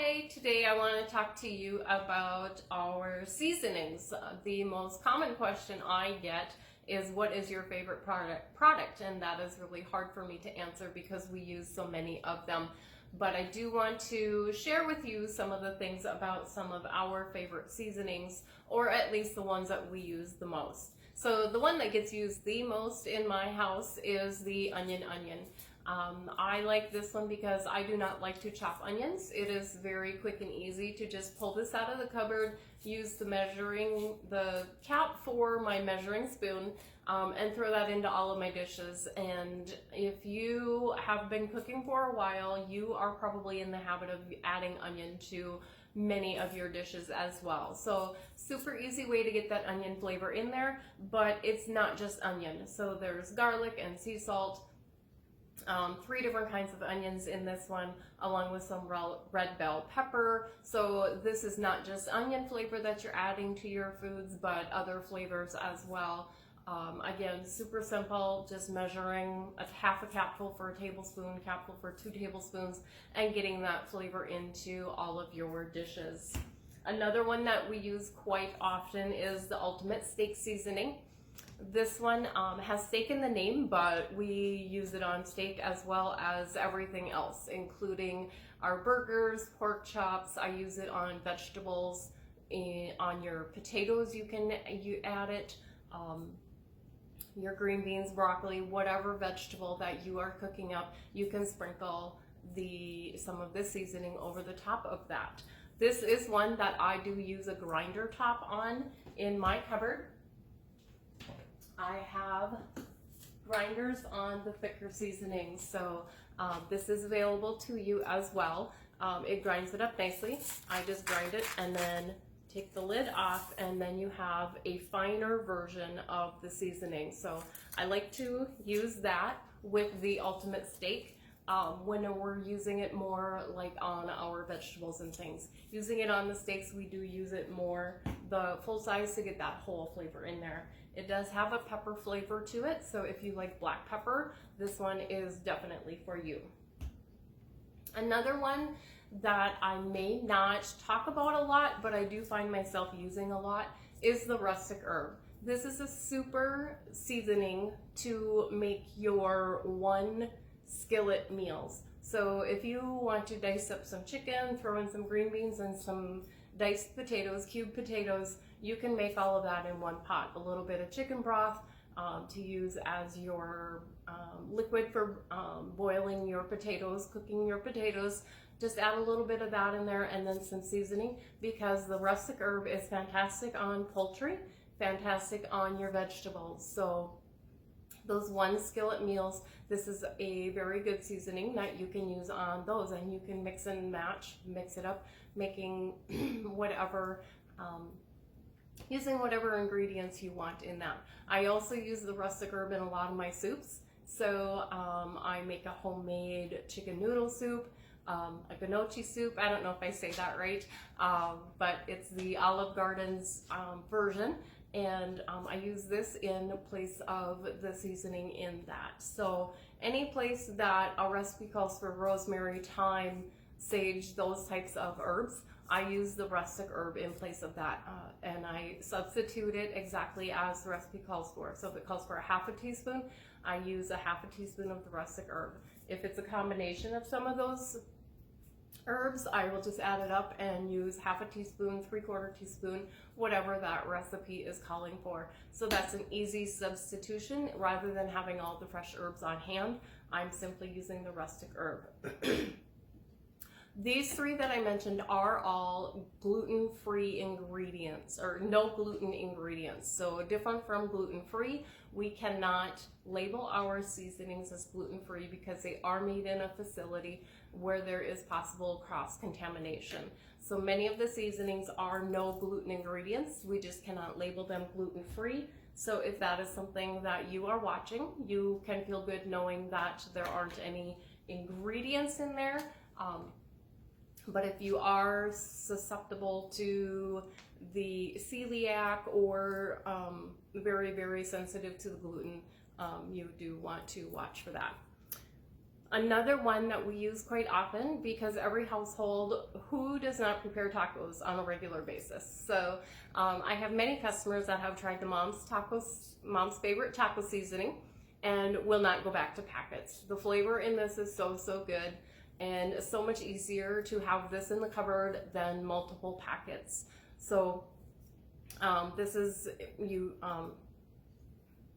Hi, today I want to talk to you about our seasonings. The most common question I get is what is your favorite product? And that is really hard for me to answer because we use so many of them. But I do want to share with you some of the things about some of our favorite seasonings, or at least the ones that we use the most. So the one that gets used the most in my house is the onion. I like this one because I do not like to chop onions. It is very quick and easy to just pull this out of the cupboard, use the cap for my measuring spoon, and throw that into all of my dishes. And if you have been cooking for a while, you are probably in the habit of adding onion to many of your dishes as well. So super easy way to get that onion flavor in there, but it's not just onion. So there's garlic and sea salt. 3 different kinds of onions in this one, along with some red bell pepper. So this is not just onion flavor that you're adding to your foods, but other flavors as well. Again, super simple, just measuring half a capful for a tablespoon, capful for 2 tablespoons, and getting that flavor into all of your dishes. Another one that we use quite often is the Ultimate Steak Seasoning. This one has steak in the name, but we use it on steak as well as everything else, including our burgers, pork chops. I use it on vegetables, on your potatoes you add it, your green beans, broccoli, whatever vegetable that you are cooking up, you can sprinkle some of this seasoning over the top of that. This is one that I do use a grinder top on in my cupboard. I have grinders on the thicker seasonings, so this is available to you as well. It grinds it up nicely. I just grind it and then take the lid off, and then you have a finer version of the seasoning. So I like to use that with the Ultimate Steak when we're using it more like on our vegetables and things. Using it on the steaks, we do use it more the full size to get that whole flavor in there. It does have a pepper flavor to it, so if you like black pepper, this one is definitely for you. Another one that I may not talk about a lot, but I do find myself using a lot, is the rustic herb. This is a super seasoning to make your one skillet meals. So if you want to dice up some chicken, throw in some green beans and some diced potatoes, cubed potatoes, you can make all of that in one pot. A little bit of chicken broth to use as your liquid for boiling your potatoes, cooking your potatoes. Just add a little bit of that in there, and then some seasoning, because the rustic herb is fantastic on poultry, fantastic on your vegetables. So those one skillet meals, this is a very good seasoning that you can use on those, and you can mix and match, mix it up, making whatever, using whatever ingredients you want in that. I also use the rustic herb in a lot of my soups. So I make a homemade chicken noodle soup, a gnocchi soup. I don't know if I say that right, but it's the Olive Garden's version. And I use this in place of the seasoning in that. So any place that a recipe calls for rosemary, thyme, sage, those types of herbs, I use the rustic herb in place of that, and I substitute it exactly as the recipe calls for. So if it calls for a half a teaspoon, I use a half a teaspoon of the rustic herb. If it's a combination of some of those herbs, I will just add it up and use half a teaspoon, 3/4 teaspoon, whatever that recipe is calling for. So that's an easy substitution. Rather than having all the fresh herbs on hand, I'm simply using the rustic herb. These 3 that I mentioned are all gluten-free ingredients, or no gluten ingredients. So different from gluten-free, we cannot label our seasonings as gluten-free because they are made in a facility where there is possible cross-contamination. So many of the seasonings are no gluten ingredients. We just cannot label them gluten-free. So if that is something that you are watching, you can feel good knowing that there aren't any ingredients in there. But if you are susceptible to the celiac or very, very sensitive to the gluten, you do want to watch for that. Another one that we use quite often, because every household, who does not prepare tacos on a regular basis? So I have many customers that have tried the mom's favorite taco seasoning and will not go back to packets. The flavor in this is so, so good, and so much easier to have this in the cupboard than multiple packets. So this is,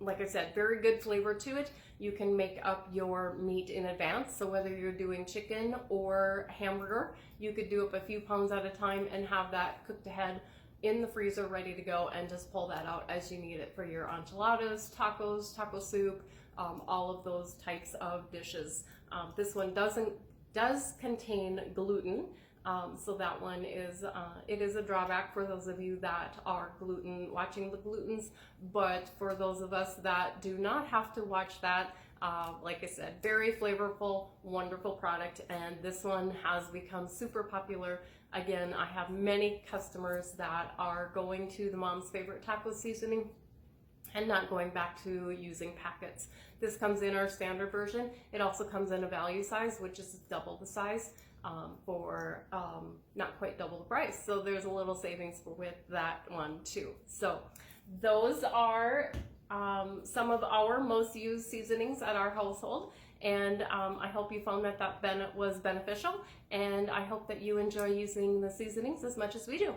like I said, very good flavor to it. You can make up your meat in advance. So whether you're doing chicken or hamburger, you could do up a few pounds at a time and have that cooked ahead in the freezer ready to go, and just pull that out as you need it for your enchiladas, tacos, taco soup, all of those types of dishes. This one does contain gluten. So that one is, it is a drawback for those of you that are watching the glutens, but for those of us that do not have to watch that, like I said, very flavorful, wonderful product, and this one has become super popular. Again, I have many customers that are going to the mom's favorite taco seasoning and not going back to using packets. This comes in our standard version. It also comes in a value size, which is double the size, for not quite double the price. So there's a little savings with that one too. So those are some of our most used seasonings at our household, and I hope you found that was beneficial, and I hope that you enjoy using the seasonings as much as we do.